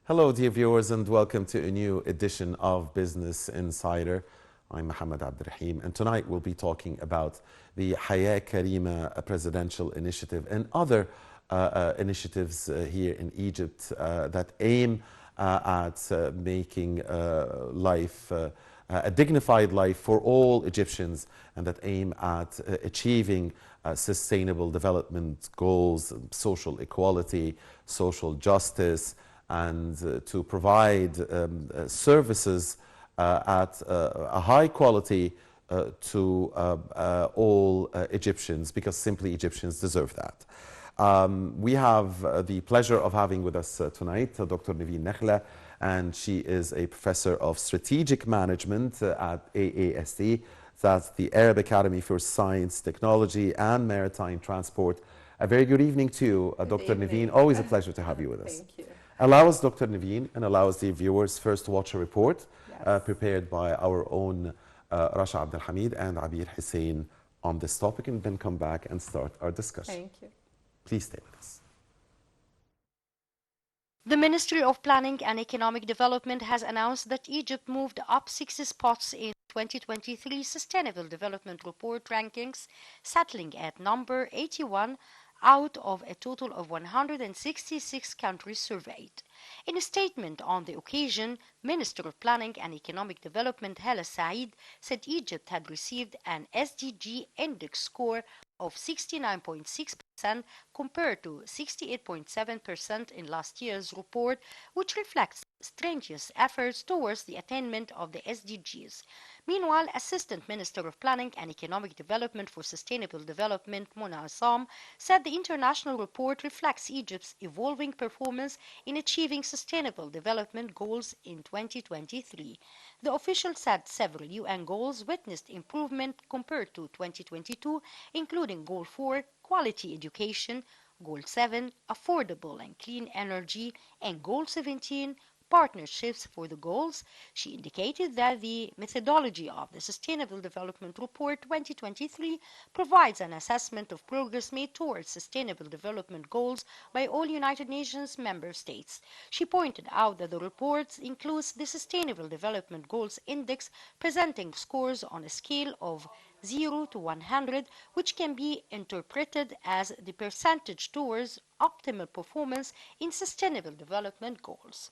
Hello, dear viewers, and welcome to a new edition of Business Insider. I'm Mohammed Abdurrahim, and tonight we'll be talking about the Hayat Karima presidential initiative and other initiatives here in Egypt that aim at making life a dignified life for all Egyptians, and that aim at achieving sustainable development goals, social equality, social justice, and to provide services at a high quality to all Egyptians, because simply Egyptians deserve that. We have the pleasure of having with us tonight Dr. Nevine Nakhla, and she is a professor of strategic management at AAST. That's the Arab Academy for Science, Technology and Maritime Transport. A very good evening to you, Dr. Nevine. Always a pleasure to have you with us. Thank you. Allow us, Dr. Nevine, and allow us, the viewers, first to watch a report prepared by our own Rasha Abdel Hamid and Abir Hussein on this topic, and then come back and start our discussion. Thank you. Please stay with us. The Ministry of Planning and Economic Development has announced that Egypt moved up 6 spots in 2023 Sustainable Development Report rankings, settling at number 81 out of a total of 166 countries surveyed. In a statement on the occasion, Minister of Planning and Economic Development Hala Said said Egypt had received an SDG index score of 69.6% compared to 68.7% in last year's report, which reflects strenuous efforts towards the attainment of the SDGs. Meanwhile, Assistant Minister of Planning and Economic Development for Sustainable Development, Mona Assam, said the international report reflects Egypt's evolving performance in achieving sustainable development goals in 2023. The official said several UN goals witnessed improvement compared to 2022, including Goal 4, quality education, Goal 7, affordable and clean energy, and Goal 17, partnerships for the goals. She indicated that the methodology of the Sustainable Development Report 2023 provides an assessment of progress made towards sustainable development goals by all United Nations member states. She pointed out that the report includes the Sustainable Development Goals Index, presenting scores on a scale of 0 to 100, which can be interpreted as the percentage towards optimal performance in sustainable development goals.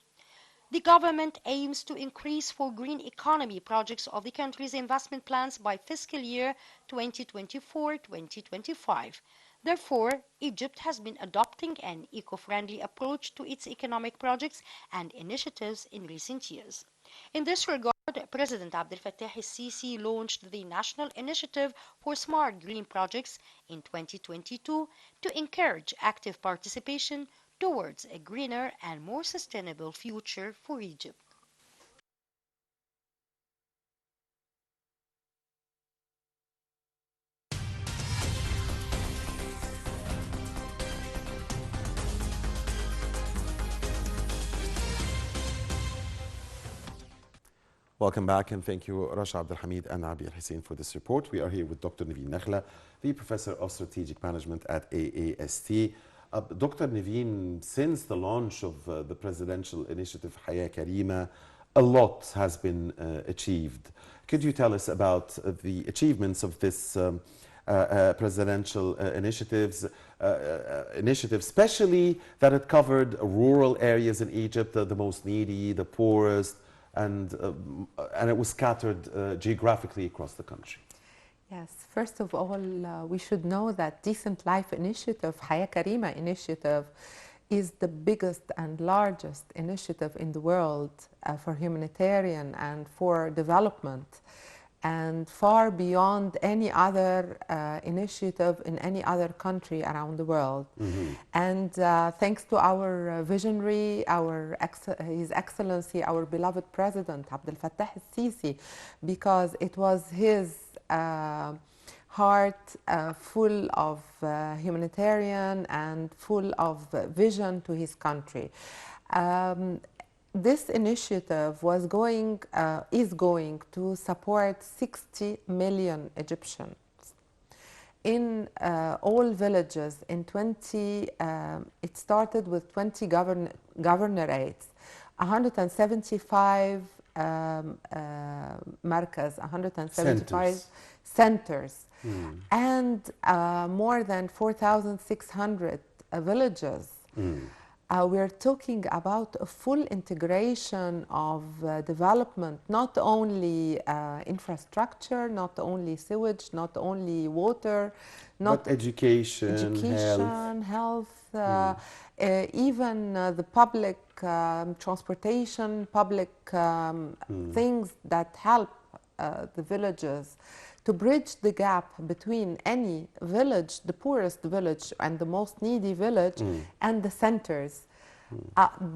The government aims to increase for green economy projects of the country's investment plans by fiscal year 2024-2025. Therefore, Egypt has been adopting an eco-friendly approach to its economic projects and initiatives in recent years. In this regard, President Abdel Fattah el-Sisi launched the National Initiative for Smart Green Projects in 2022 to encourage active participation towards a greener and more sustainable future for Egypt. Welcome back, and thank you, Rasha Abdel Hamid and Abir Hussein, for this report. We are here with Dr. Nevine Nakhla, the Professor of Strategic Management at AAST. Dr. Nevine, since the launch of the presidential initiative Hayat Karima, a lot has been achieved. Could you tell us about the achievements of this presidential initiative, especially that it covered rural areas in Egypt, the most needy, the poorest, and it was scattered geographically across the country? Yes, first of all, we should know that Decent Life Initiative, Hayat Karima Initiative, is the biggest and largest initiative in the world for humanitarian and for development, and far beyond any other initiative in any other country around the world. And thanks to our visionary, His Excellency, our beloved President Abdel Fattah el-Sisi, because it was his heart full of humanitarian and full of vision to his country. This initiative is going to support 60 million Egyptians in all villages. It started with 20 governorates 175 markas, 175 centers, and more than 4,600 villages. We're talking about a full integration of development, not only infrastructure, not only sewage, not only water, but education, health, even the public transportation, public things that help the villages to bridge the gap between any village, the poorest village and the most needy village, and the centers.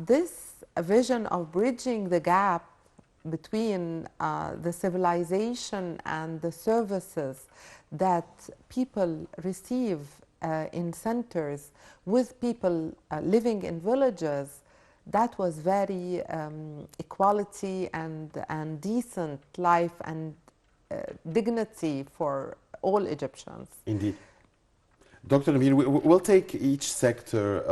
This vision of bridging the gap between the civilization and the services that people receive in centers with people living in villages, that was very equality and decent life and dignity for all Egyptians. Indeed. Dr. Nevine, we'll take each sector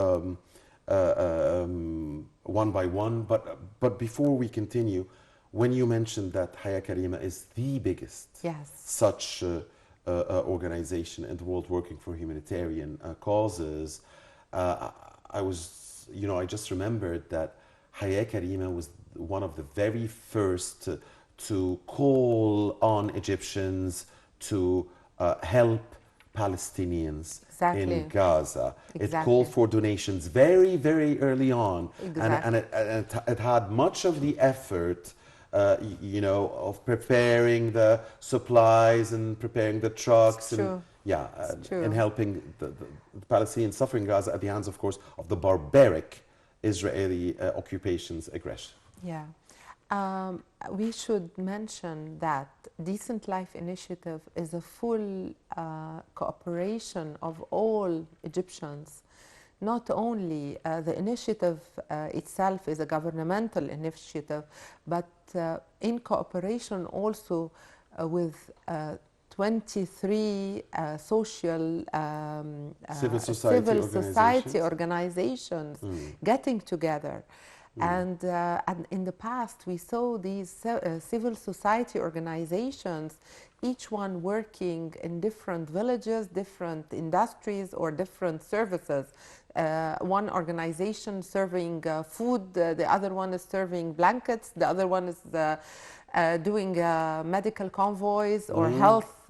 one by one, but before we continue, when you mentioned that Haya Karima is the biggest such organization in the world working for humanitarian causes, I just remembered that Haya Karima was one of the very first to call on Egyptians to help Palestinians in Gaza. It called for donations very, very early on. And it had much of the effort, of preparing the supplies and preparing the trucks and helping the Palestinians suffering in Gaza at the hands, of course, of the barbaric Israeli occupation's aggression. Yeah. We should mention that Decent Life Initiative is a full cooperation of all Egyptians. Not only the initiative itself is a governmental initiative, but in cooperation also with 23 social civil society organizations getting together. And in the past, we saw these civil society organizations, each one working in different villages, different industries, or different services. One organization serving food, the other one is serving blankets, the other one is doing medical convoys or health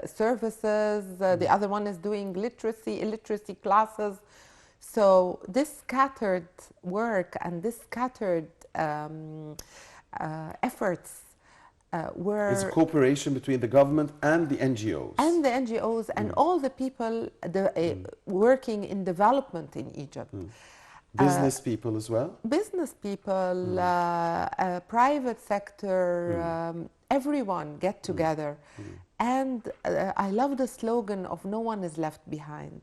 services, the other one is doing illiteracy classes. So this scattered work and this scattered efforts were... It's a cooperation between the government and the NGOs. And the NGOs and all the people working in development in Egypt. Business people as well? Business people, private sector, everyone get together. And I love the slogan of "No one is left behind."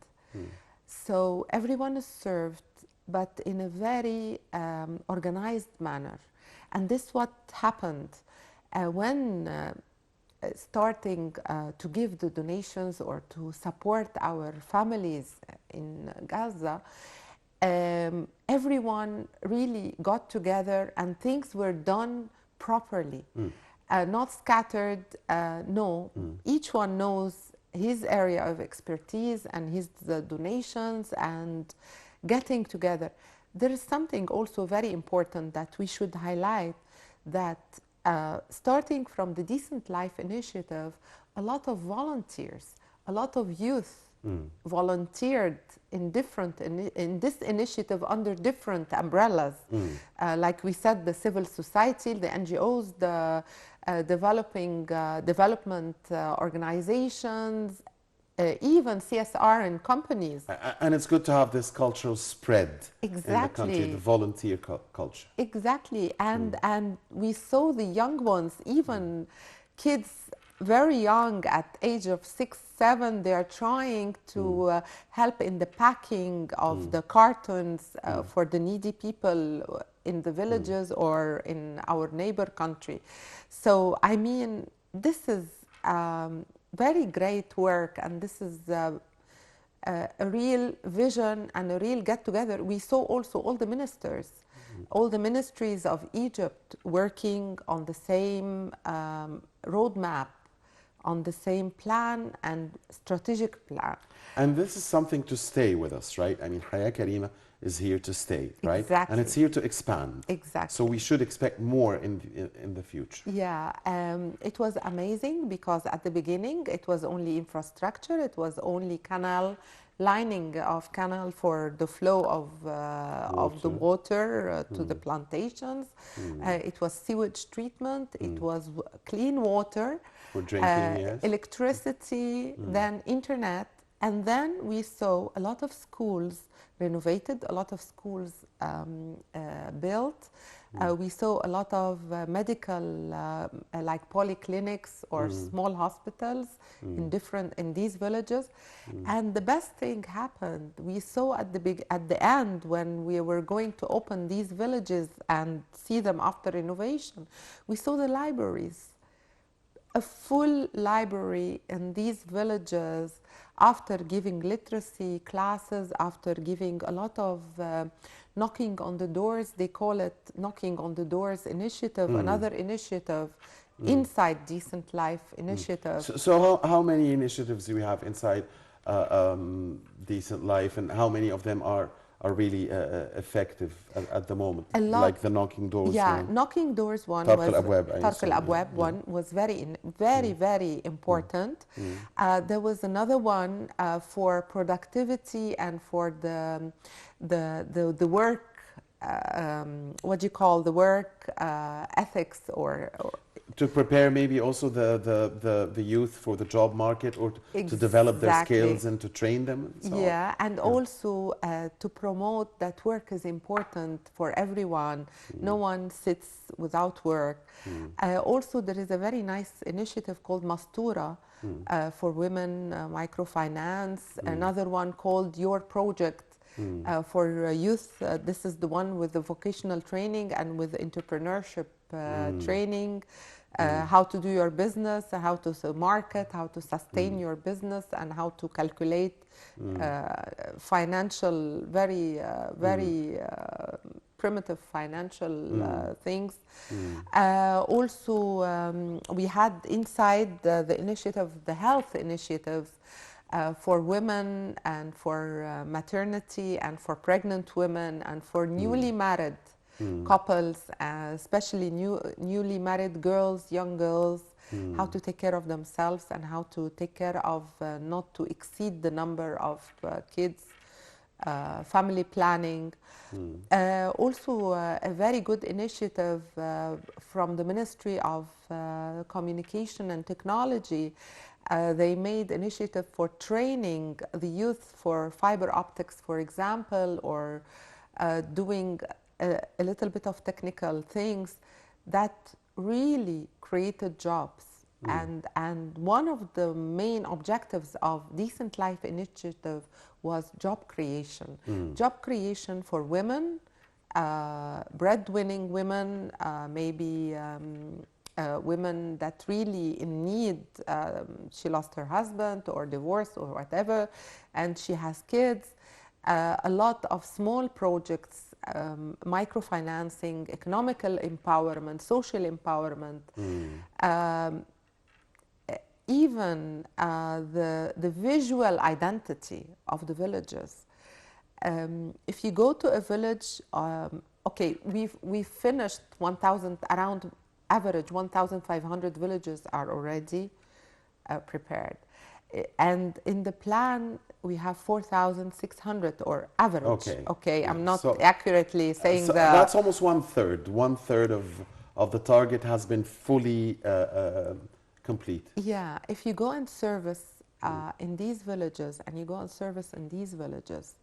So everyone is served, but in a very organized manner. And this is what happened when starting to give the donations or to support our families in Gaza. Everyone really got together and things were done properly, not scattered. Each one knows his area of expertise and his donations and getting together. There is something also very important that we should highlight, that starting from the Decent Life Initiative, a lot of volunteers, a lot of youth volunteered in this initiative under different umbrellas. Like we said, the civil society, the NGOs, the development organizations, even CSR and companies. And it's good to have this cultural spread in the country, the volunteer culture. Exactly, and we saw the young ones, even kids very young at age of 6, 7, they are trying to help in the packing of the cartons for the needy people in the villages or in our neighbor country. So, I mean, this is very great work, and this is a real vision and a real get-together. We saw also all the ministers, all the ministries of Egypt working on the same roadmap, on the same plan and strategic plan. And this is something to stay with us, right? I mean, Haya Karima is here to stay, right? Exactly. And it's here to expand. Exactly. So we should expect more in the future. Yeah, it was amazing because at the beginning it was only infrastructure, it was only canal, lining of canal for the flow of the water to the plantations. It was sewage treatment, it was clean water, For drinking, yes. electricity, then internet, and then we saw a lot of schools renovated, a lot of schools built. We saw a lot of medical, like polyclinics or small hospitals in these villages. And the best thing happened. We saw at the end when we were going to open these villages and see them after renovation. We saw the libraries, a full library in these villages. After giving literacy classes, after giving a lot of knocking on the doors, they call it knocking on the doors initiative, another initiative inside Decent Life initiative. So how many initiatives do we have inside Decent Life, and how many of them are really effective at the moment? A lot. Like the knocking doors Yeah, one. knocking doors one Tarq was al-Abwab, I Tarq assume, al-Abwab yeah. one was very important. There was another one for productivity and for the work. What do you call the work ethics or to prepare maybe also the youth for the job market, or to develop their skills and to train them and so on. And also to promote that work is important for everyone. No one sits without work. Also, there is a very nice initiative called Mastura for women, microfinance. Another one called Your Project for youth. This is the one with the vocational training and with entrepreneurship training. How to do your business, how to market, how to sustain your business, and how to calculate financial, very primitive financial things. Also, we had inside the initiative, the health initiatives, for women and for maternity and for pregnant women and for newly married couples, especially newly married girls, young girls, how to take care of themselves and how to take care of not to exceed the number of kids, family planning. Also, a very good initiative from the Ministry of Communication and Technology. They made initiative for training the youth for fiber optics, for example, or doing a little bit of technical things that really created jobs. And one of the main objectives of Decent Life initiative was job creation. Job creation for women, breadwinning women, maybe women that really in need, she lost her husband or divorced or whatever, and she has kids. A lot of small projects, microfinancing, economical empowerment, social empowerment, even the visual identity of the villages. If you go to a village, okay, we've finished 1,000, around average 1,500 villages are already prepared. And in the plan, we have 4,600 or average. Okay, I'm not accurately saying that. That's almost one third. One third of the target has been fully complete. Yeah, if you go and service in these villages and you go and service in these villages,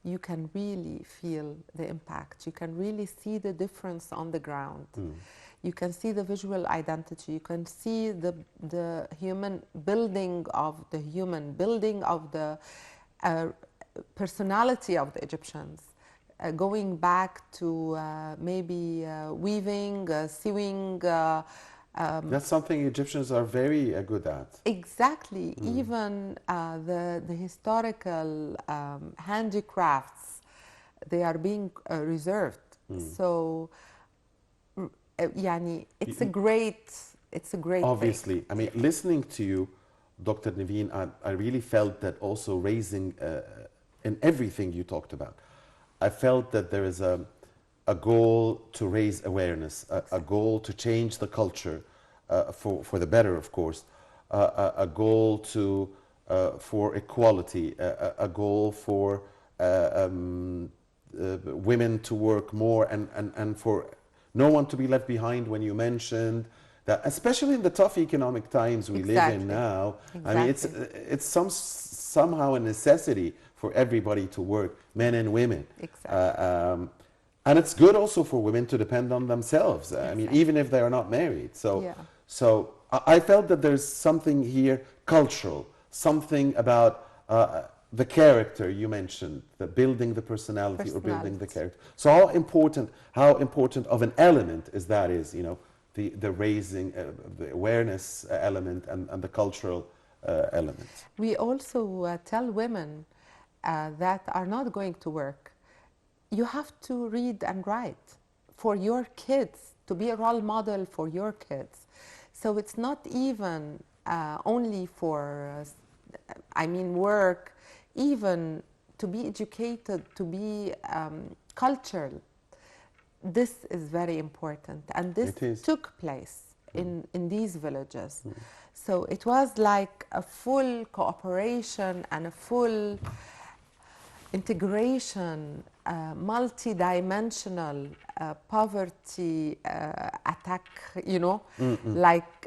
you can really feel the impact. You can really see the difference on the ground. You can see the visual identity. You can see the human building of the human, building of the personality of the Egyptians, going back to maybe weaving, sewing, That's something Egyptians are very good at. Exactly. Even the historical handicrafts, they are being reserved. So, يعني, it's a great Obviously, thing. I mean, listening to you, Dr. Nevine, I really felt that also raising in everything you talked about. I felt that there is a goal to raise awareness, a goal to change the culture for the better, of course, a goal to for equality, a goal for women to work more, and for no one to be left behind. When you mentioned that, especially in the tough economic times we live in now, I mean, it's somehow a necessity for everybody to work, men and women. Exactly. And it's good also for women to depend on themselves. I mean, even if they are not married. So I felt that there's something here cultural, something about the character you mentioned, the building the personality or building the character. So how important of an element is that is, you know, the raising, the awareness element and the cultural element. We also tell women that are not going to work, you have to read and write for your kids, to be a role model for your kids. So it's not even only for, work, even to be educated, to be cultural. This is very important, and this took place in these villages. So it was like a full cooperation and a full integration, multi-dimensional poverty attack, you know. Like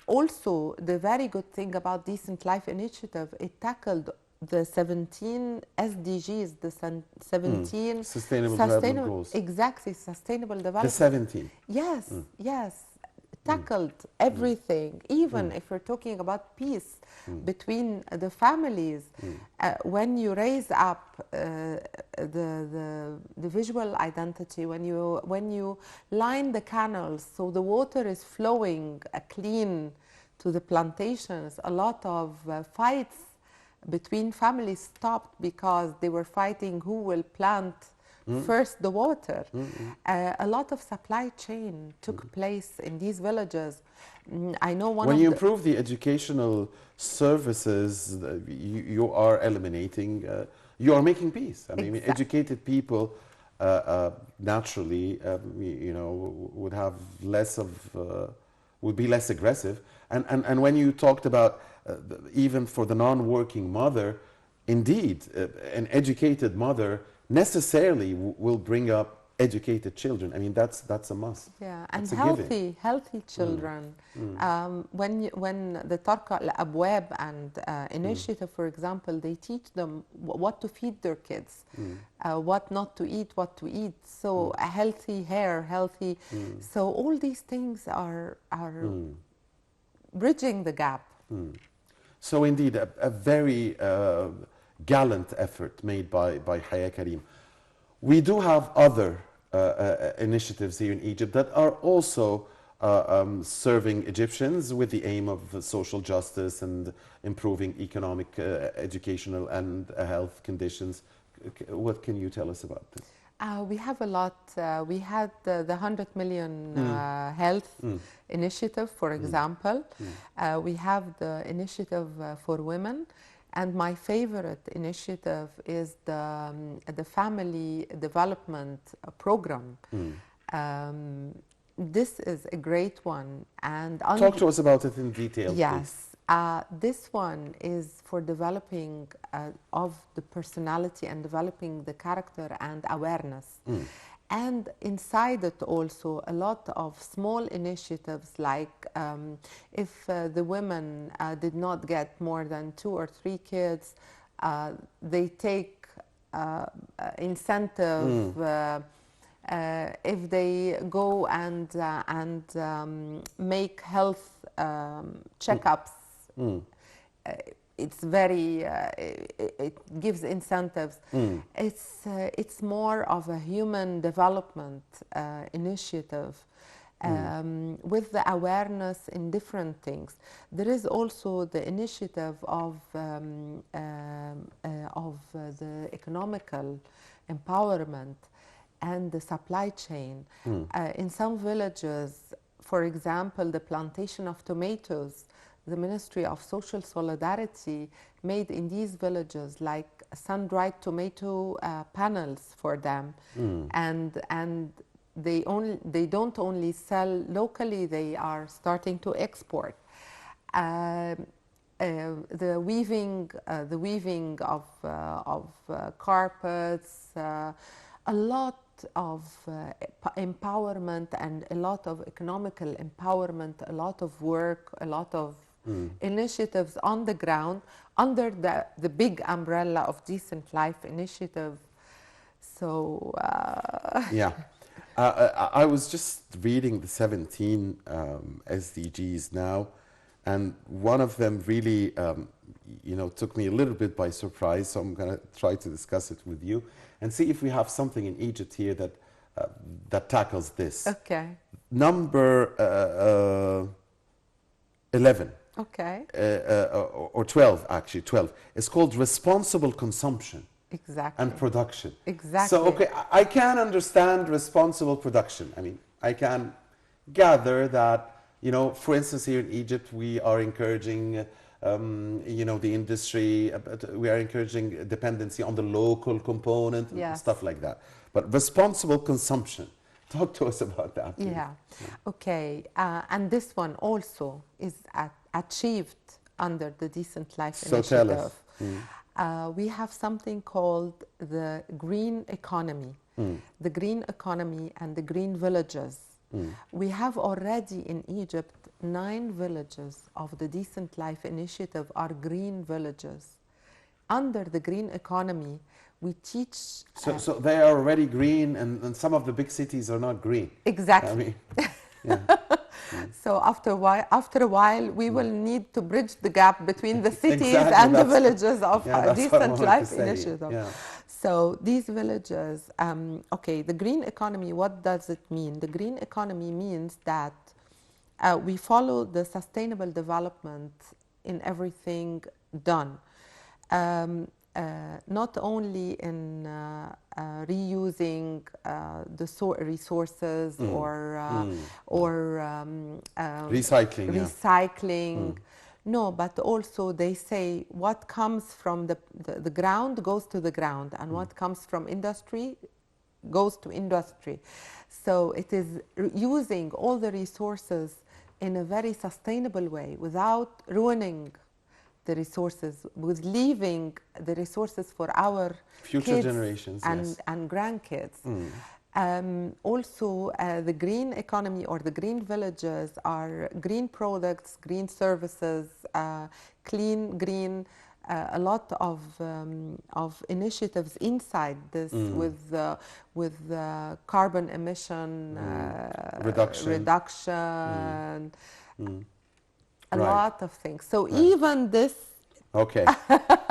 also the very good thing about Decent Life Initiative, it tackled the 17 SDGs, the 17 Sustainable Development Goals. Exactly, Sustainable Development. The 17. Yes, yes. Tackled everything, even if we're talking about peace between the families. When you raise up the visual identity, when you line the canals so the water is flowing clean to the plantations, a lot of fights between families stopped because they were fighting who will plant first the water. A lot of supply chain took place in these villages. I know when you improve the educational services, you are eliminating, you are making peace. I mean, educated people naturally, you know, would have less of, would be less aggressive. And when you talked about even for the non-working mother, indeed, an educated mother necessarily will bring up educated children. I mean, that's a must. Yeah, and healthy children. When the Tarqa al-Abwab and initiative, for example, they teach them what to feed their kids, what not to eat, what to eat. So a healthy hair, healthy. So all these things are bridging the gap. So indeed, a very gallant effort made by Haya Karim. We do have other initiatives here in Egypt that are also serving Egyptians with the aim of social justice and improving economic, educational and health conditions. What can you tell us about this? We have a lot. We had the 100 million health initiative, for example. We have the initiative for women. And my favorite initiative is the family development program. This is a great one. And talk to us about it in detail, yes. This one is for developing of the personality and developing the character and awareness. And inside it also a lot of small initiatives, like if the women did not get more than 2 or 3 kids, they take incentive. If they go and make health checkups, it's very it gives incentives. It's more of a human development initiative, with the awareness in different things. There is also the initiative of the economical empowerment and the supply chain. In some villages, for example, the plantation of tomatoes, the Ministry of Social Solidarity made in these villages like sun-dried tomato panels for them, and they don't only sell locally; they are starting to export. The weaving of carpets, a lot of empowerment and a lot of economical empowerment, a lot of work, a lot of initiatives on the ground under the big umbrella of Decent Life Initiative. So yeah. I was just reading the 17 SDGs now, and one of them really, took me a little bit by surprise. So I'm going to try to discuss it with you and see if we have something in Egypt here that tackles this. okay, Number 11. okay, Or 12, actually, 12. It's called responsible consumption exactly, and production. exactly. So, okay, I can understand responsible production. I mean, I can gather that, for instance, here in Egypt, we are encouraging, the industry, we are encouraging dependency on the local component, and Yes. stuff like that. But responsible consumption, talk to us about that, please. Yeah, okay. And this one also is achieved under the Decent Life So Initiative. tell us. We have something called the green economy, the green economy and the green villages. We have already in Egypt 9 villages of the Decent Life Initiative are green villages. Under the green economy, we teach... So they are already green, and some of the big cities are not green. Exactly. I mean, yeah. So after a while, we will need to bridge the gap between the cities Exactly, and the that's- villages of yeah, that's what I Decent wanted to Life say, Initiative. yeah. So these villages, okay, the green economy, what does it mean? The green economy means that we follow the sustainable development in everything done. Not only in reusing the resources or Recycling, yeah. recycling. No, but also they say what comes from the ground goes to the ground, and what comes from industry goes to industry. So it is using all the resources in a very sustainable way without ruining the resources, with leaving the resources for our Future kids generations, and, yes. and grandkids. Also, the green economy or the green villages are green products, green services, clean, green, a lot of initiatives inside this with carbon emission reduction. A Right. lot of things. So even this Okay.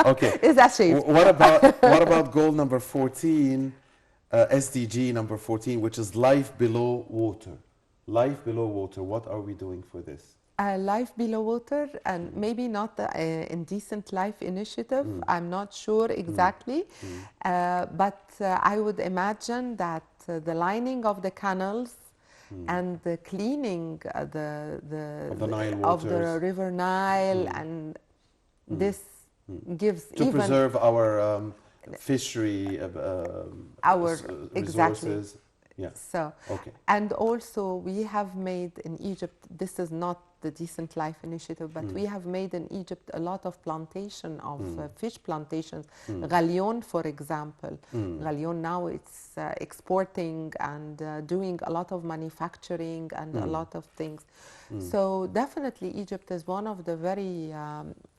Okay. is achieved. What about goal number 14, SDG number 14, which is life below water? Life below water. What are we doing for this? Life below water, and maybe not the Indecent Life Initiative. I'm not sure exactly, but I would imagine that the lining of the canals and the cleaning Of the Nile of the waters. River Nile, and this gives To even preserve our fishery our resources. exactly. Yeah. So, Okay. and also we have made in Egypt, this is not the Decent Life Initiative, but we have made in Egypt a lot of plantation of fish plantations. Galion, for example. Galion now it's exporting and doing a lot of manufacturing and a lot of things. So definitely Egypt is one of the very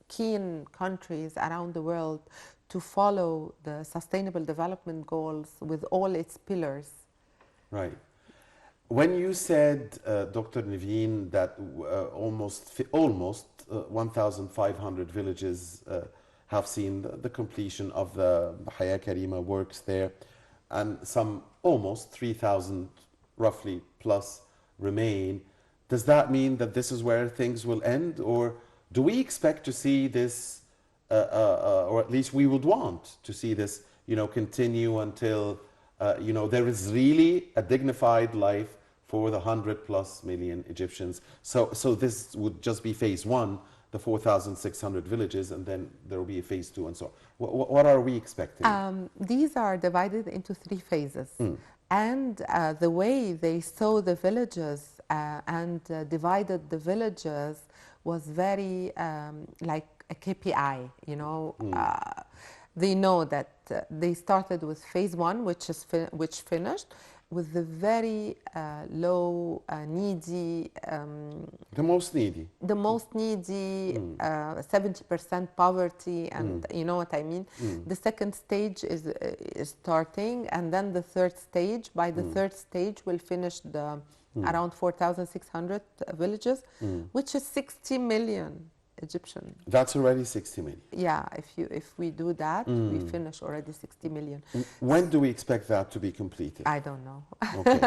keen countries around the world to follow the Sustainable Development Goals with all its pillars. Right. When you said, Dr. Nevine, that almost 1,500 villages have seen the completion of the Haya Karima works there, and some almost 3,000 roughly plus remain. Does that mean that this is where things will end, or do we expect to see this, or at least we would want to see this, continue until, there is really a dignified life for the 100+ million Egyptians? So this would just be phase one, the 4,600 villages, and then there will be a phase two and so on. What are we expecting? These are divided into 3 phases. And the way they saw the villages and divided the villages was very like a KPI, they know that they started with phase one, which finished, with the very low, needy, The most needy. 70% poverty, and you know what I mean. The second stage is starting, and then the third stage. By the third stage, we'll finish the around 4,600 villages, which is 60 million Egyptian. That's already 60 million. Yeah, if we do that, we finish already 60 million. When do we expect that to be completed? I don't know. Okay.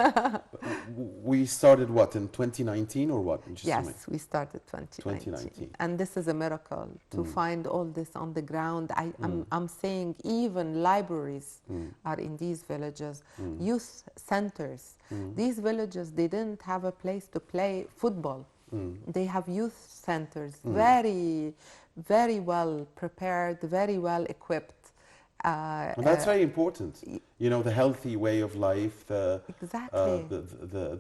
We started what, in 2019 or what? Yes, we started 2019. And this is a miracle to find all this on the ground. I'm saying even libraries are in these villages, youth centers. These villages, they didn't have a place to play football. They have youth centers, very, very well prepared, very well equipped. And that's very important. The healthy way of life, exactly.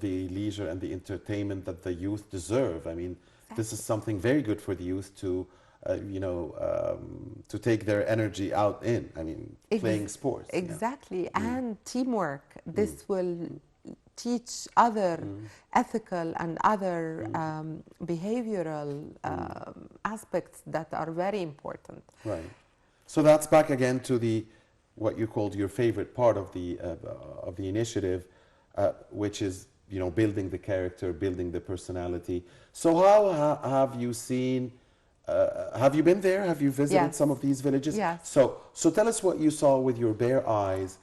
The leisure and the entertainment that the youth deserve. I mean, this is something very good for the youth to, to take their energy out in. I mean, playing sports. Exactly, and teamwork. This will teach other ethical and other behavioral aspects that are very important. Right. So that's back again to what you called your favorite part of the initiative, which is building the character, building the personality. So how have you seen? Have you been there? Have you visited some of these villages? Yes. So tell us what you saw with your bare eyes.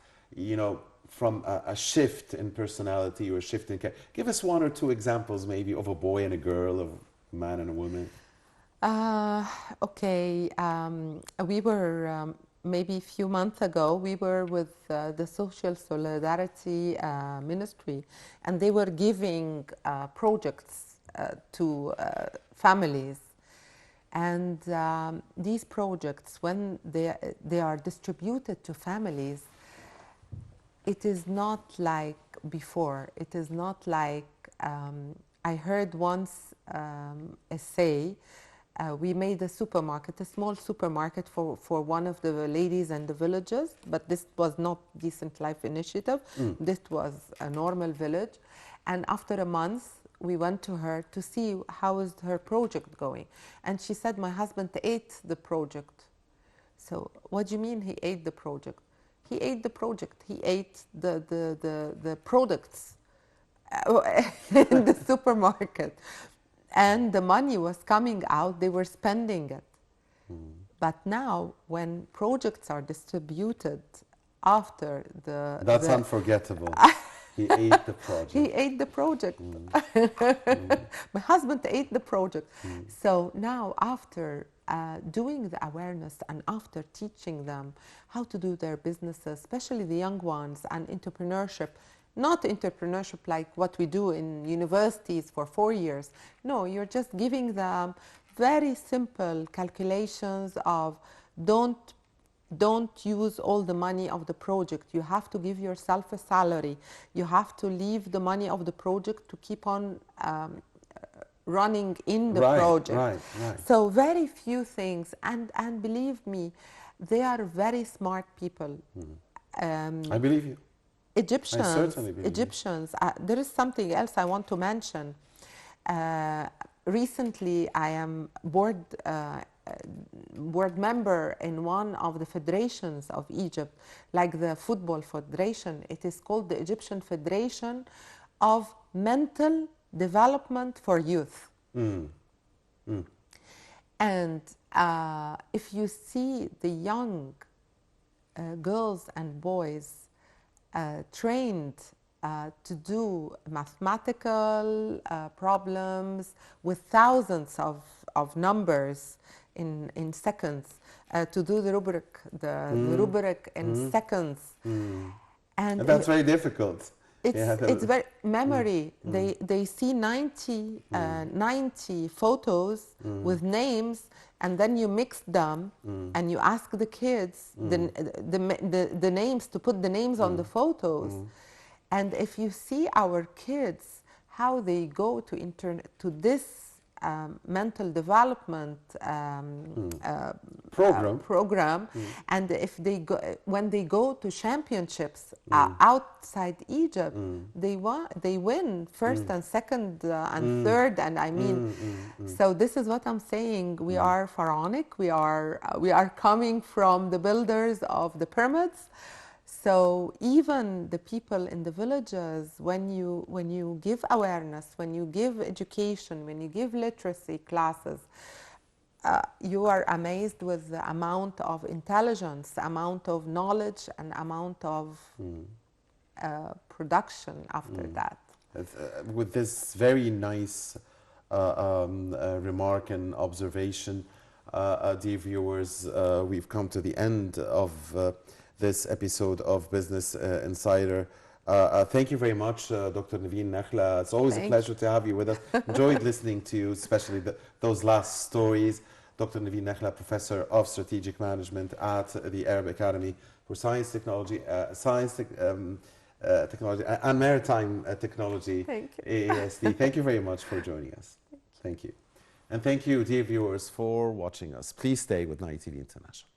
From a shift in personality or a shift in character. Give us 1 or 2 examples, maybe, of a boy and a girl, of a man and a woman. Okay. We were, maybe a few months ago, we were with the Social Solidarity Ministry, and they were giving projects to families. And these projects, when they are distributed to families, it is not like before. It is not like, I heard once a say, we made a supermarket, a small supermarket for one of the ladies in the villages, but this was not Decent Life Initiative. This was a normal village. And after a month, we went to her to see how is her project going. And she said, my husband ate the project. So what do you mean he ate the project? He ate the project. He ate the products in the supermarket. And the money was coming out. They were spending it. But now, when projects are distributed after the... That's unforgettable. He ate the project. He ate the project. My husband ate the project. So now, after doing the awareness and after teaching them how to do their businesses, especially the young ones, and entrepreneurship, not entrepreneurship like what we do in universities for 4 years. No, you're just giving them very simple calculations of don't use all the money of the project. You have to give yourself a salary. You have to leave the money of the project to keep on running in the project. Right. So very few things, and believe me, they are very smart people. I believe you. Egyptians, I certainly believe Egyptians. There is something else I want to mention. Recently, I am board member in one of the federations of Egypt, like the football federation. It is called the Egyptian Federation of Mental Development for Youth. And if you see the young girls and boys trained to do mathematical problems with thousands of numbers in seconds, to do the rubric in seconds. And that's very difficult. It's very memory. They see 90 photos with names, and then you mix them and you ask the kids the names, to put the names on the photos. And if you see our kids, how they go to this mental development program, and if they go, when they go to championships outside Egypt, they win first and second and third, and I mean, so this is what I'm saying. We are pharaonic. We are coming from the builders of the pyramids. So even the people in the villages, when you give awareness, when you give education, when you give literacy classes, you are amazed with the amount of intelligence, amount of knowledge, and amount of production after that. With this very nice remark and observation, dear viewers, we've come to the end of this episode of Business Insider. Thank you very much, Dr. Nevine Nakhla. It's always a pleasure to have you with us. Enjoyed listening to you, especially those last stories. Dr. Nevine Nakhla, Professor of Strategic Management at the Arab Academy for Science, Technology, Technology and Maritime Technology. Thank you. AASD. Thank you very much for joining us. Thank you. And thank you, dear viewers, for watching us. Please stay with Night TV International.